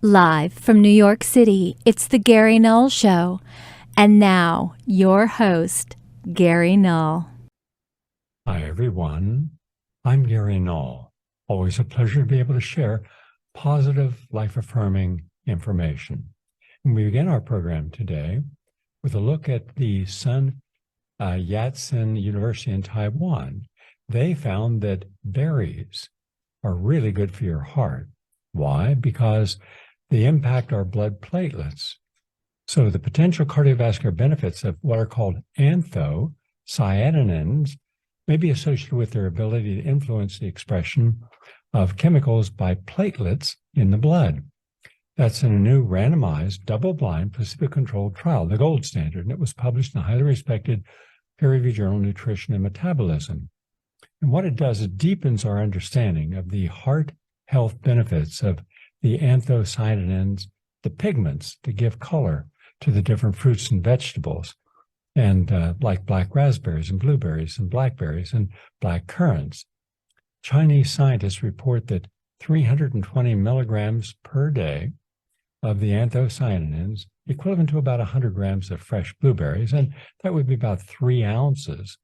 Live from New York City, it's the Gary Null Show. And now, your host, Gary Null. Hi, everyone. I'm Gary Null. Always a pleasure to be able to share positive, life-affirming information. And we begin our program today with a look at the Sun Yat-sen University in Taiwan. They found that berries are really good for your heart. Why? Because they impact our blood platelets. So the potential cardiovascular benefits of what are called anthocyanins may be associated with their ability to influence the expression of chemicals by platelets in the blood. That's in a new randomized, double-blind, placebo-controlled trial, the gold standard, and it was published in a highly respected peer-reviewed journal, Nutrition and Metabolism. And what it does, it deepens our understanding of the heart health benefits of the anthocyanins, the pigments that give color to the different fruits and vegetables, and like black raspberries and blueberries and blackberries and black currants. Chinese scientists report that 320 milligrams per day of the anthocyanins, equivalent to about 100 grams of fresh blueberries, and that would be about 3 ounces.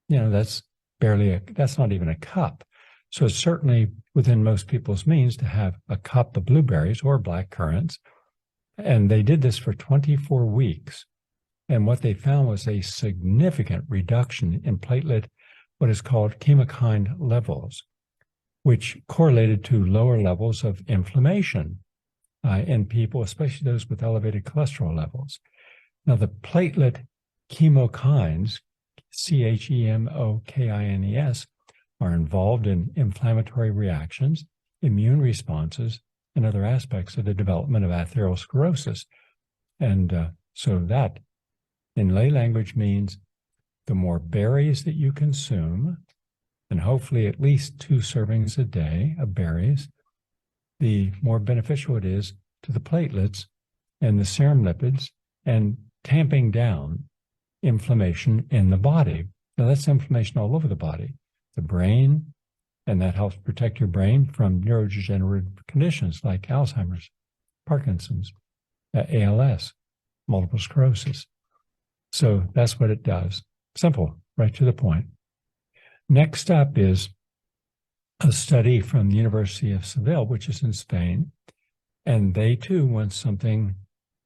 You know, that's not even a cup. So it's certainly within most people's means to have a cup of blueberries or black currants. And they did this for 24 weeks. And what they found was a significant reduction in platelet, what is called chemokine levels, which correlated to lower levels of inflammation in people, especially those with elevated cholesterol levels. Now, the platelet chemokines, CHEMOKINES, are involved in inflammatory reactions, immune responses, and other aspects of the development of atherosclerosis. And so that, in lay language, means the more berries that you consume, and hopefully at least 2 servings a day of berries, the more beneficial it is to the platelets and the serum lipids and tamping down inflammation in the body. Now, that's inflammation all over the body, the brain, and that helps protect your brain from neurodegenerative conditions like Alzheimer's, Parkinson's, ALS, multiple sclerosis. So that's what it does. Simple, right to the point. Next up is a study from the University of Seville, which is in Spain, and they too want something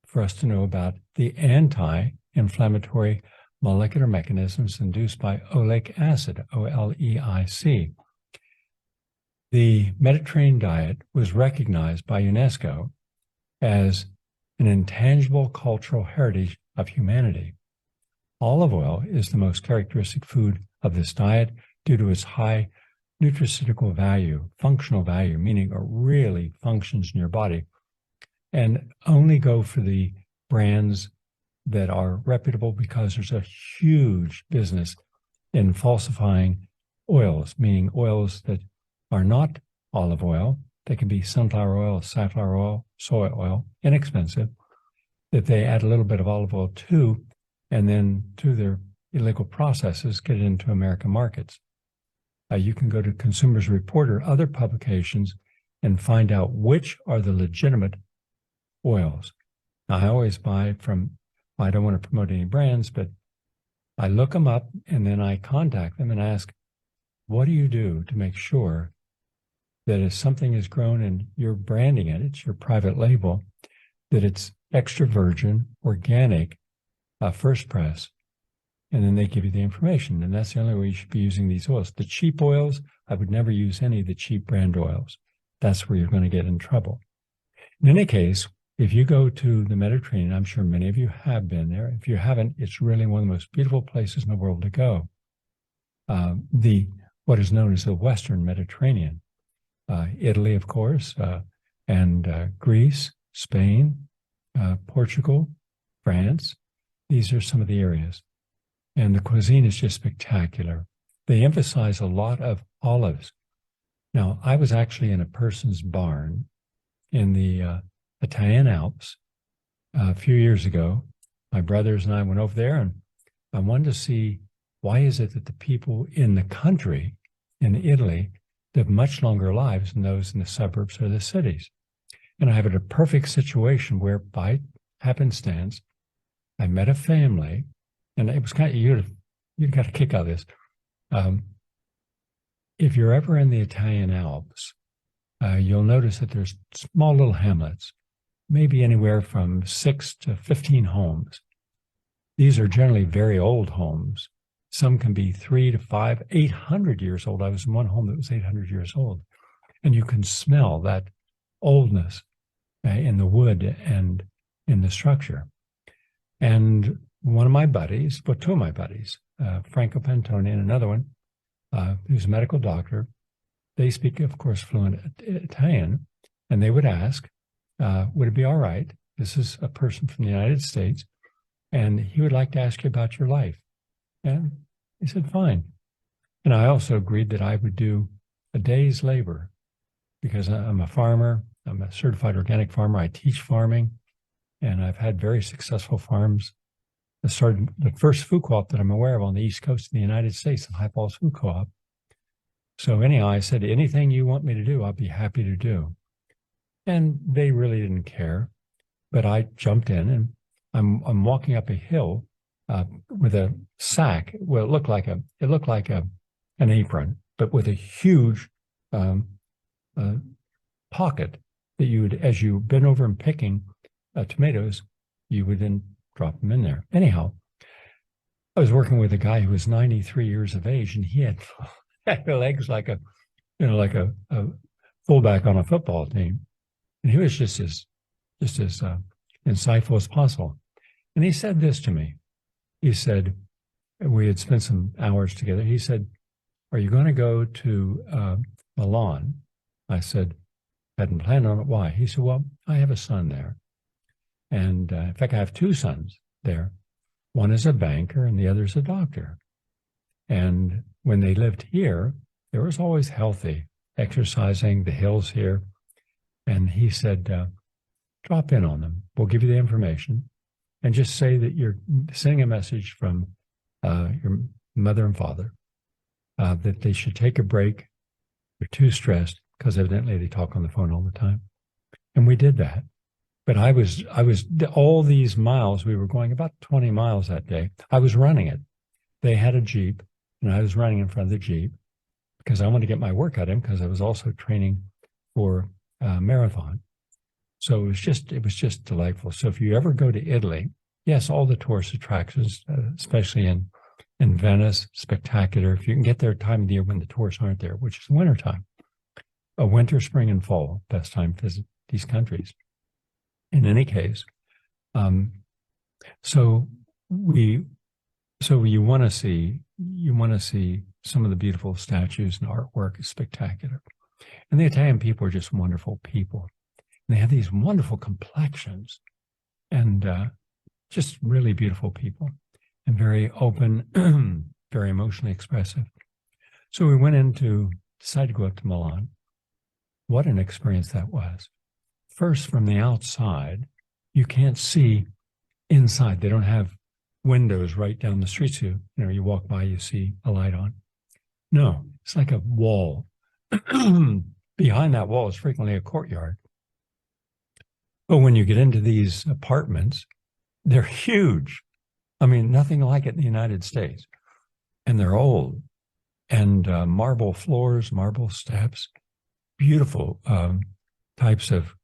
for us to know about the anti-inflammatory molecular mechanisms induced by oleic acid, OLEIC. The Mediterranean diet was recognized by UNESCO as an intangible cultural heritage of humanity. Olive oil is the most characteristic food of this diet due to its high nutraceutical value, functional value, meaning it really functions in your body. And only go for the brands that are reputable, because there's a huge business in falsifying oils, meaning oils that are not olive oil. They can be sunflower oil, safflower oil, soy oil, inexpensive, that they add a little bit of olive oil to, and then through their illegal processes, get it into American markets. You can go to Consumers Report or other publications and find out which are the legitimate oils. Now, I always buy from, I don't want to promote any brands, but I look them up and then I contact them and ask, what do you do to make sure that if something is grown and you're branding it, it's your private label, that it's extra virgin, organic, first press, and then they give you the information. And that's the only way you should be using these oils. The cheap oils, I would never use any of the cheap brand oils. That's where you're going to get in trouble. In any case, if you go to the Mediterranean, I'm sure many of you have been there. If you haven't, it's really one of the most beautiful places in the world to go. What is known as the Western Mediterranean. Italy, of course, and Greece, Spain, Portugal, France. These are some of the areas. And the cuisine is just spectacular. They emphasize a lot of olives. Now, I was actually in a person's barn in the Italian Alps a few years ago. My brothers and I went over there, and I wanted to see, why is it that the people in the country, in Italy, live much longer lives than those in the suburbs or the cities? And I have a perfect situation where, by happenstance, I met a family, and it was kind of, you got a kick out of this. If you're ever in the Italian Alps, you'll notice that there's small little hamlets, maybe anywhere from 6 to 15 homes. These are generally very old homes. Some can be 3 to 5, 800 years old. I was in one home that was 800 years old. And you can smell that oldness in the wood and in the structure. And one of my buddies, well, two of my buddies, Franco Pantone and another one, who's a medical doctor, they speak, of course, fluent Italian, and they would ask, would it be all right? This is a person from the United States, and he would like to ask you about your life. And he said, fine. And I also agreed that I would do a day's labor because I'm a farmer. I'm a certified organic farmer. I teach farming, and I've had very successful farms. I started the first food co-op that I'm aware of on the East Coast of the United States, the High Falls Food Co-op. So anyhow, I said, anything you want me to do, I'll be happy to do. And they really didn't care, but I jumped in, and I'm walking up a hill with a sack. Well, it looked like an apron, but with a huge pocket that you would, as you bend over and picking tomatoes, you would then drop them in there. Anyhow, I was working with a guy who was 93 years of age, and he had legs like a fullback on a football team, and he was just as insightful as possible. And he said this to me. He said, we had spent some hours together. He said, "Are you going to go to Milan?" I said, "Hadn't planned on it. Why?" He said, "Well, I have a son there. And in fact, I have two sons there. One is a banker and the other is a doctor. And when they lived here, they was always healthy, exercising the hills here." And he said, drop in on them. We'll give you the information and just say that you're sending a message from your mother and father that they should take a break. They're too stressed because evidently they talk on the phone all the time. And we did that. But I was all these miles, we were going about 20 miles that day. I was running it. They had a Jeep, and I was running in front of the Jeep because I wanted to get my workout in because I was also training for a marathon. So it was just delightful. So if you ever go to Italy, yes, all the tourist attractions, especially in Venice, spectacular. If you can get there time of the year when the tourists aren't there, which is wintertime, winter, spring, and fall, best time to visit these countries. In any case, so you want to see some of the beautiful statues and artwork is spectacular. And the Italian people are just wonderful people. And they have these wonderful complexions and just really beautiful people and very open, very emotionally expressive. So we decided to go up to Milan. What an experience that was. First, from the outside, you can't see inside. They don't have windows right down the street. So, you walk by, you see a light on. No, it's like a wall. Behind that wall is frequently a courtyard. But when you get into these apartments, they're huge. I mean, nothing like it in the United States. And they're old. And marble floors, marble steps, beautiful types of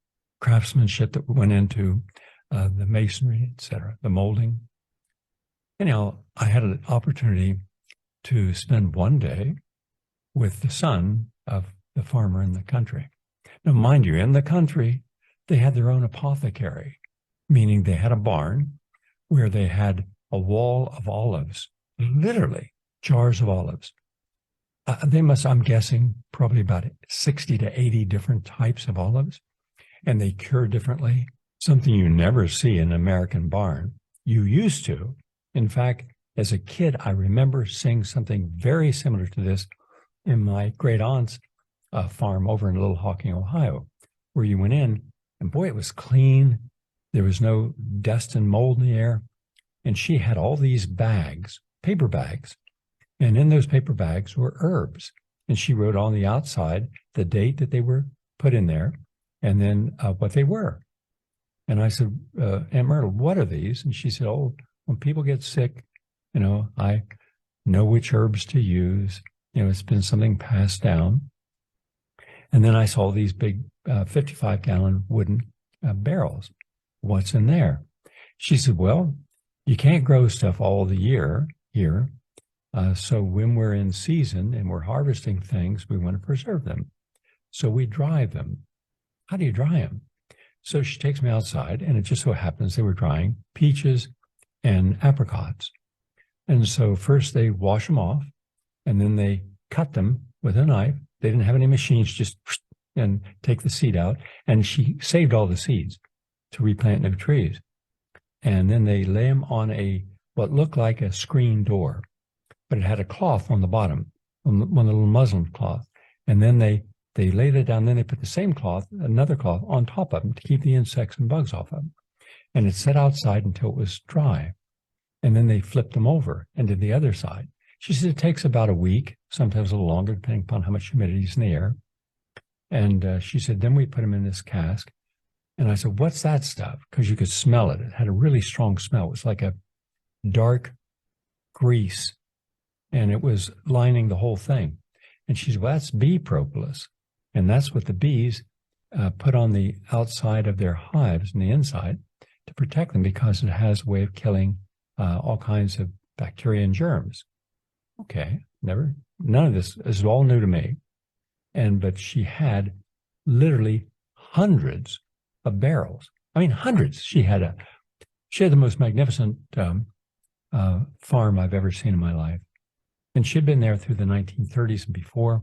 craftsmanship that went into the masonry, etc., the molding. Anyhow, I had an opportunity to spend one day with the son of the farmer in the country. Now, mind you, in the country, they had their own apothecary, meaning they had a barn where they had a wall of olives, literally jars of olives. They must, I'm guessing, probably about 60 to 80 different types of olives. And they cure differently, something you never see in an American barn. You used to. In fact, as a kid, I remember seeing something very similar to this in my great aunt's farm over in Little Hawking, Ohio, where you went in, and boy, it was clean. There was no dust and mold in the air. And she had all these bags, paper bags, and in those paper bags were herbs. And she wrote on the outside the date that they were put in there and then what they were. And I said, Aunt Myrtle, what are these? And she said, oh, when people get sick, I know which herbs to use. It's been something passed down. And then I saw these big 55-gallon wooden barrels. What's in there? She said, well, you can't grow stuff all the year here. So when we're in season and we're harvesting things, we want to preserve them. So we dry them. How do you dry them? So she takes me outside, and it just so happens they were drying peaches and apricots. And so first they wash them off, and then they cut them with a knife. They didn't have any machines, just and take the seed out. And she saved all the seeds to replant new trees. And then they lay them on what looked like a screen door, but it had a cloth on the bottom, one of the little muslin cloth. And then they laid it down. Then they put the same cloth, another cloth, on top of them to keep the insects and bugs off of them. And it sat outside until it was dry. And then they flipped them over and did the other side. She said it takes about a week, sometimes a little longer, depending upon how much humidity is in the air. And she said, then we put them in this cask. And I said, what's that stuff? Because you could smell it. It had a really strong smell. It was like a dark grease, and it was lining the whole thing. And she said, well, that's bee propolis. And that's what the bees put on the outside of their hives and the inside to protect them, because it has a way of killing all kinds of bacteria and germs. Okay, none of this is all new to me. But she had literally hundreds of barrels. I mean, hundreds. She had the most magnificent farm I've ever seen in my life. And she'd been there through the 1930s and before.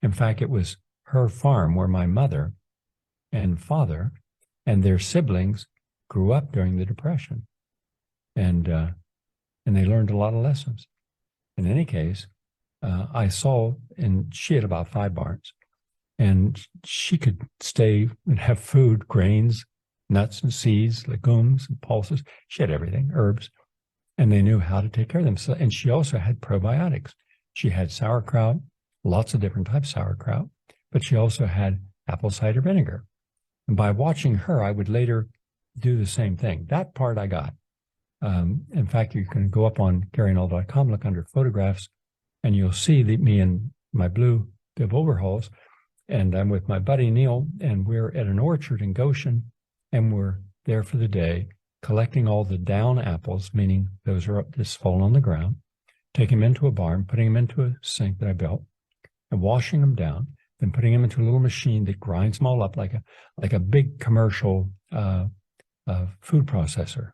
In fact, it was her farm where my mother and father and their siblings grew up during the Depression. And they learned a lot of lessons. In any case, I saw, and she had about 5 barns, and she could stay and have food, grains, nuts and seeds, legumes and pulses. She had everything, herbs, and they knew how to take care of them. So, and she also had probiotics. She had sauerkraut, lots of different types of sauerkraut, but she also had apple cider vinegar. And by watching her, I would later do the same thing. That part I got. In fact, you can go up on GaryNull.com, look under photographs, and you'll see me in my blue bib overalls. And I'm with my buddy Neil, and we're at an orchard in Goshen, and we're there for the day, collecting all the down apples, meaning those are just fallen on the ground, taking them into a barn, putting them into a sink that I built, and washing them down, then putting them into a little machine that grinds them all up like a big commercial food processor.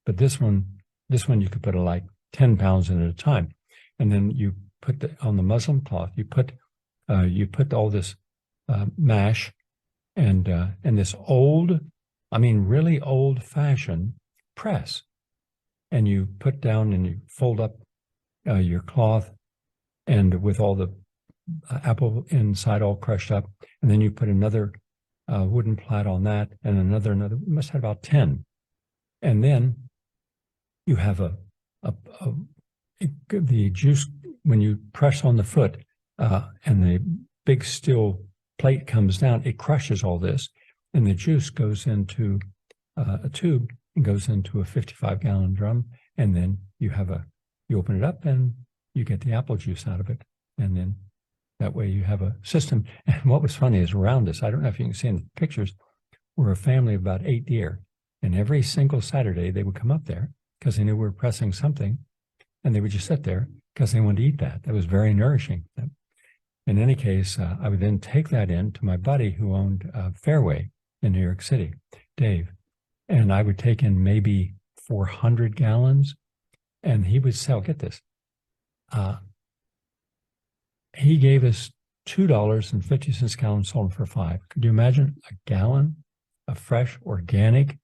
But this one you could put like 10 pounds in at a time. And then you put on the muslin cloth, you put all this mash and this old, really old-fashioned press. And you put down and you fold up your cloth, and with all the apple inside all crushed up. And then you put another wooden plat on that, and another. We must have about 10. And then you have the juice, when you press on the foot and the big steel plate comes down, it crushes all this, and the juice goes into a tube and goes into a 55-gallon drum, and then you open it up and you get the apple juice out of it, and then that way you have a system. And what was funny is around us, I don't know if you can see in the pictures, we're a family of about 8 deer, and every single Saturday they would come up there because they knew we were pressing something, and they would just sit there because they wanted to eat that. That was very nourishing. In any case, I would then take that in to my buddy who owned Fairway in New York City, Dave, and I would take in maybe 400 gallons, and he would sell, get this, he gave us $2.50 a gallon, sold them for $5. Could you imagine a gallon of fresh, organic,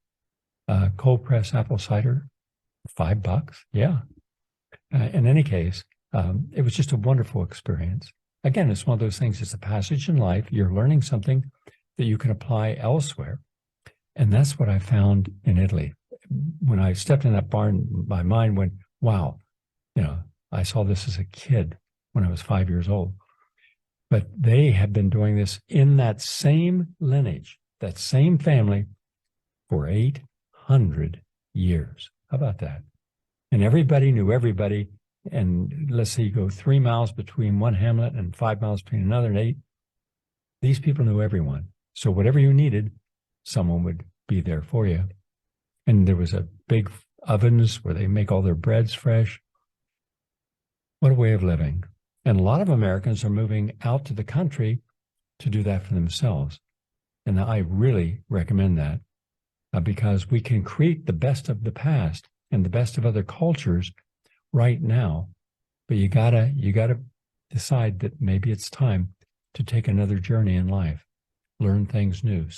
cold pressed apple cider? $5? Yeah. In any case, it was just a wonderful experience. Again, it's one of those things, it's a passage in life. You're learning something that you can apply elsewhere. And that's what I found in Italy. When I stepped in that barn, my mind went, wow, I saw this as a kid when I was 5 years old. But they have been doing this in that same lineage that same family for 800 years. How about that? And everybody knew everybody. And let's say you go 3 miles between one hamlet and 5 miles between another and 8. These people knew everyone. So whatever you needed, someone would be there for you. And there was a big ovens where they make all their breads fresh. What a way of living. And a lot of Americans are moving out to the country to do that for themselves. And I really recommend that because we can create the best of the past and the best of other cultures right now. But you gotta decide that maybe it's time to take another journey in life, learn things new,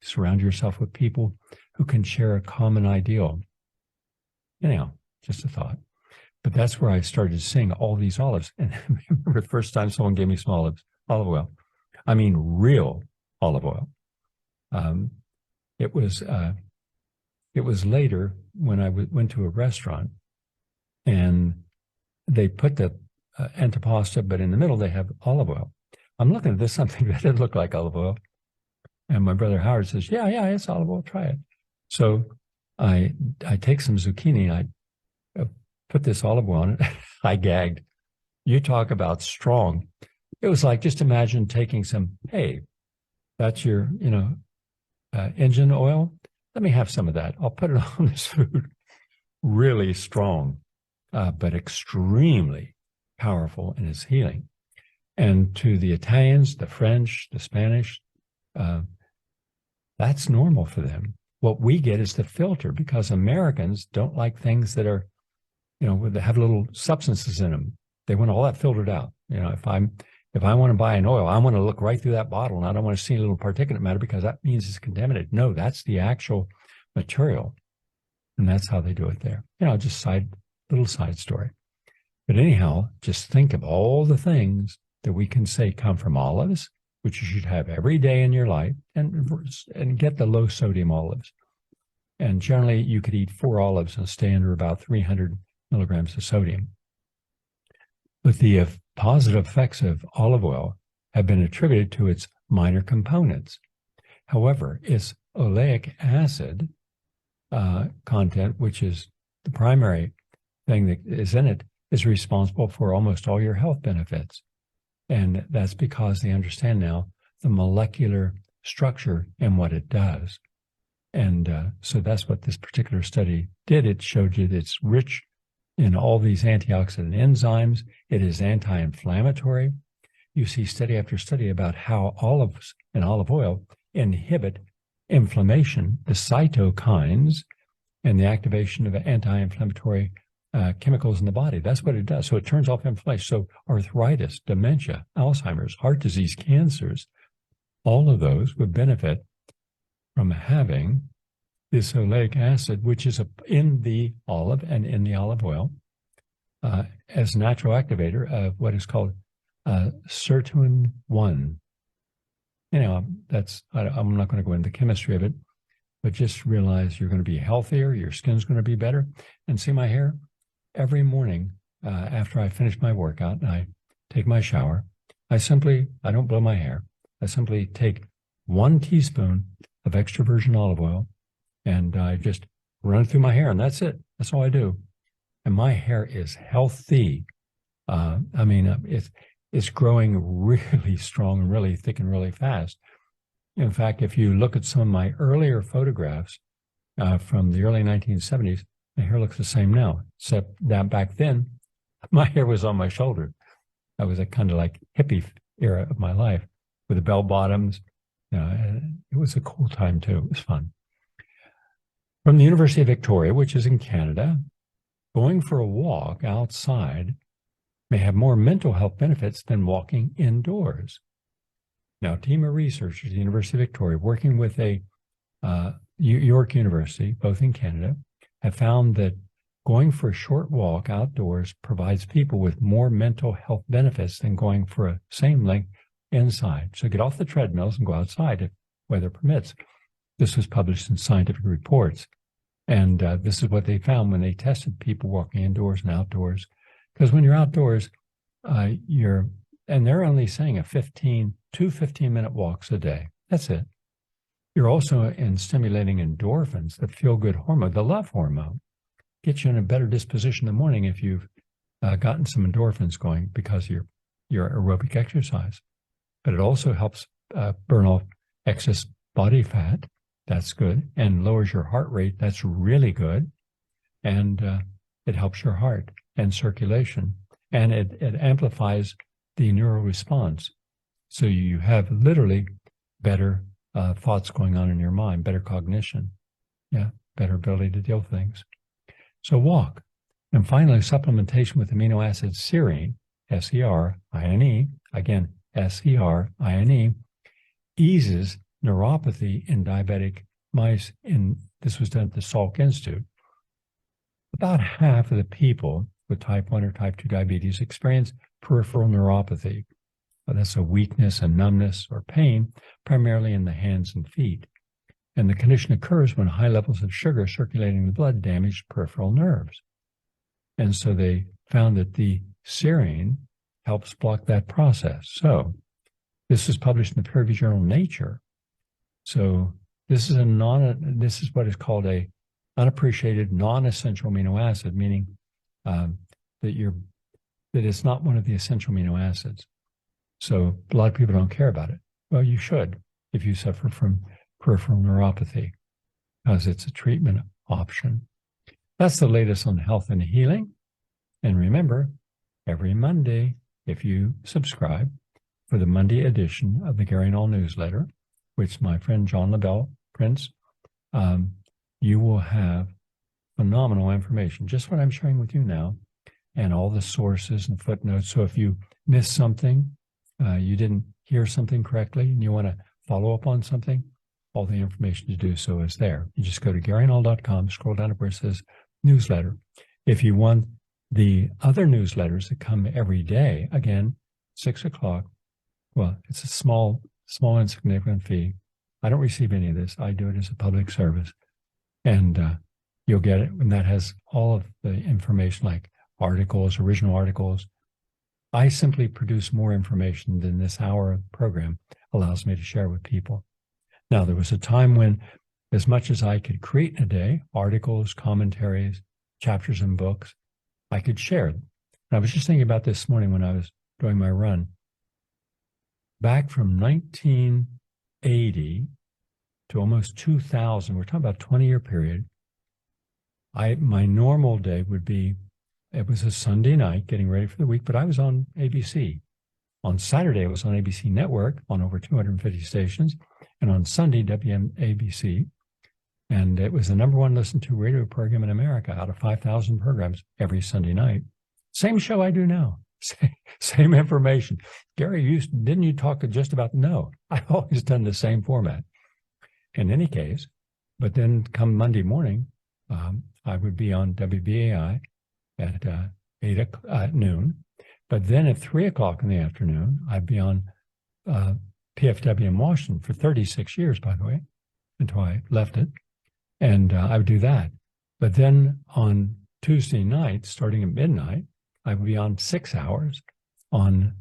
surround yourself with people who can share a common ideal. Anyhow, just a thought. But that's where I started seeing all these olives. And I remember the first time someone gave me some olive oil. I mean, real olive oil. It was later when I went to a restaurant and they put the antipasta, but in the middle they have olive oil. I'm looking at this, something that didn't look like olive oil. And my brother Howard says, yeah, it's olive oil, try it. So I take some zucchini, I put this olive oil on it. I gagged. You talk about strong. It was like, just imagine taking some, hey, that's your, engine oil. Let me have some of that. I'll put it on this food. Really strong, but extremely powerful in its healing. And to the Italians, the French, the Spanish, that's normal for them. What we get is the filter, because Americans don't like things that are, that have little substances in them. They want all that filtered out. If I want to buy an oil, I want to look right through that bottle, and I don't want to see a little particulate matter because that means it's contaminated. No, that's the actual material. And that's how they do it there. Just little side story. But anyhow, just think of all the things that we can say come from olives, which you should have every day in your life, and get the low sodium olives. And generally, you could eat 4 olives and stay under about 300 milligrams of sodium. But the positive effects of olive oil have been attributed to its minor components. However, its oleic acid content, which is the primary thing that is in it, is responsible for almost all your health benefits. And that's because they understand now the molecular structure and what it does. And so that's what this particular study did. It showed you that it's rich in all these antioxidant enzymes. It is anti-inflammatory. You see study after study about how olives and olive oil inhibit inflammation, the cytokines, and the activation of anti-inflammatory chemicals in the body. That's what it does. So it turns off inflammation. So arthritis, dementia, Alzheimer's, heart disease, cancers, all of those would benefit from having this oleic acid, which is in the olive and in the olive oil, as a natural activator of what is called sirtuin-1. I'm not going to go into the chemistry of it, but just realize you're going to be healthier, your skin's going to be better. And see my hair? Every morning after I finish my workout and I take my shower, I don't blow my hair. I simply take 1 teaspoon of extra virgin olive oil and I just run it through my hair, and that's it. That's all I do. And my hair is healthy. It's growing really strong and really thick and really fast. In fact, if you look at some of my earlier photographs from the early 1970s, my hair looks the same now, except that back then, my hair was on my shoulder. I was a kind of like hippie era of my life with the bell bottoms. It was a cool time too. It was fun. From the University of Victoria, which is in Canada, going for a walk outside may have more mental health benefits than walking indoors. Now, a team of researchers at the University of Victoria, working with York University, both in Canada, have found that going for a short walk outdoors provides people with more mental health benefits than going for a same length inside. So get off the treadmills and go outside if weather permits. This was published in Scientific Reports. And this is what they found when they tested people walking indoors and outdoors. Because when you're outdoors, and they're only saying 2 15-minute walks a day. That's it. You're also stimulating endorphins, the feel-good hormone, the love hormone. Gets you in a better disposition in the morning if you've gotten some endorphins going because of your aerobic exercise. But it also helps burn off excess body fat. That's good. And lowers your heart rate. That's really good. And it helps your heart and circulation. And it amplifies the neural response. So you have literally better thoughts going on in your mind, better cognition. Yeah, better ability to deal with things. So walk. And finally, supplementation with amino acid serine, S-E-R-I-N-E, again, S-E-R-I-N-E, eases neuropathy in diabetic mice. This was done at the Salk Institute. About half of the people with type 1 or type 2 diabetes experience peripheral neuropathy. That's a weakness and numbness or pain, primarily in the hands and feet. And the condition occurs when high levels of sugar circulating in the blood damage peripheral nerves. And so they found that the serine helps block that process. So this is published in the peer-reviewed journal Nature. So this is what is called a unappreciated non-essential amino acid, meaning that it's not one of the essential amino acids. So a lot of people don't care about it. Well, you should if you suffer from peripheral neuropathy, because it's a treatment option. That's the latest on health and healing. And remember, every Monday, if you subscribe for the Monday edition of the Gary Null newsletter, which my friend John LaBelle prints, you will have phenomenal information, just what I'm sharing with you now, and all the sources and footnotes. So if you miss something, you didn't hear something correctly, and you want to follow up on something, all the information to do so is there. You just go to GaryNull.com, scroll down to where it says newsletter. If you want the other newsletters that come every day, again, 6 o'clock, well, it's a small insignificant fee. I don't receive any of this. I do it as a public service. And you'll get it, and that has all of the information like articles, original articles. I simply produce more information than this hour program allows me to share with people. Now, there was a time when, as much as I could create in a day, articles, commentaries, chapters in books, I could share. And I was just thinking about this morning when I was doing my run. Back from 1980 to almost 2000, we're talking about a 20-year period, my normal day would be, it was a Sunday night getting ready for the week, but I was on ABC. On Saturday, it was on ABC Network on over 250 stations, and on Sunday, WABC. And it was the #1 listened to radio program in America out of 5,000 programs every Sunday night. Same show I do now. Same information. Gary, didn't you talk just about? No, I've always done the same format. In any case, but then come Monday morning, I would be on WBAI at 8 noon. But then at 3 o'clock in the afternoon, I'd be on PFW in Washington for 36 years, by the way, until I left it. And I would do that. But then on Tuesday night, starting at midnight, I would be on 6 hours on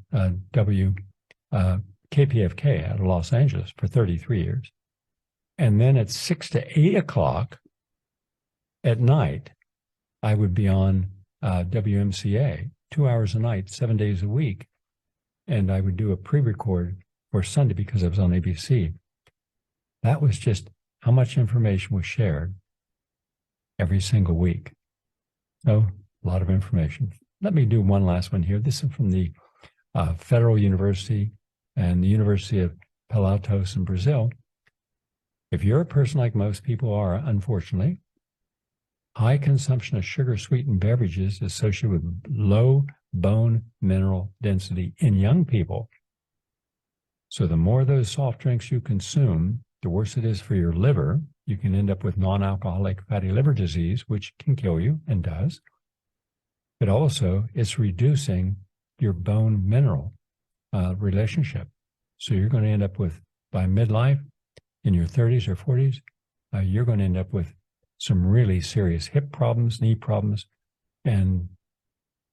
KPFK out of Los Angeles for 33 years. And then at 6 to 8 o'clock at night, I would be on WMCA, 2 hours a night, 7 days a week. And I would do a pre-record for Sunday because I was on ABC. That was just how much information was shared every single week. So a lot of information. Let me do one last one here. This is from the Federal University and the University of Pelotas in Brazil. If you're a person like most people are, unfortunately, high consumption of sugar-sweetened beverages is associated with low bone mineral density in young people. So the more of those soft drinks you consume, the worse it is for your liver. You can end up with non-alcoholic fatty liver disease, which can kill you and does. But also, it's reducing your bone mineral relationship. So you're going to end up with, by midlife, in your 30s or 40s, you're going to end up with some really serious hip problems, knee problems, and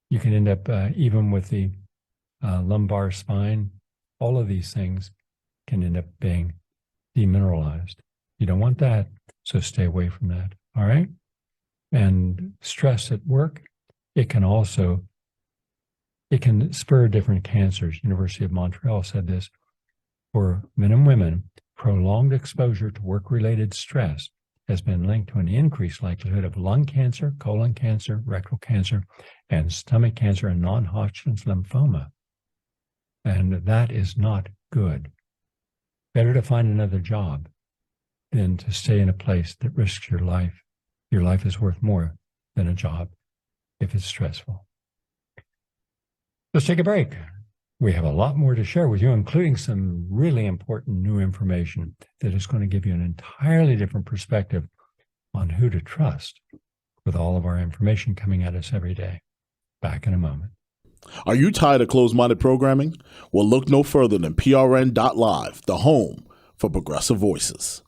you can end up even with the lumbar spine. All of these things can end up being demineralized. You don't want that. So stay away from that. All right. And stress at work, it can spur different cancers. University of Montreal said this. For men and women, prolonged exposure to work-related stress has been linked to an increased likelihood of lung cancer, colon cancer, rectal cancer, and stomach cancer and non-Hodgkin's lymphoma. And that is not good. Better to find another job than to stay in a place that risks your life. Your life is worth more than a job if it's stressful. Let's take a break. We have a lot more to share with you, including some really important new information that is going to give you an entirely different perspective on who to trust with all of our information coming at us every day. Back in a moment. Are you tired of closed-minded programming? Well, look no further than PRN.Live, the home for progressive voices.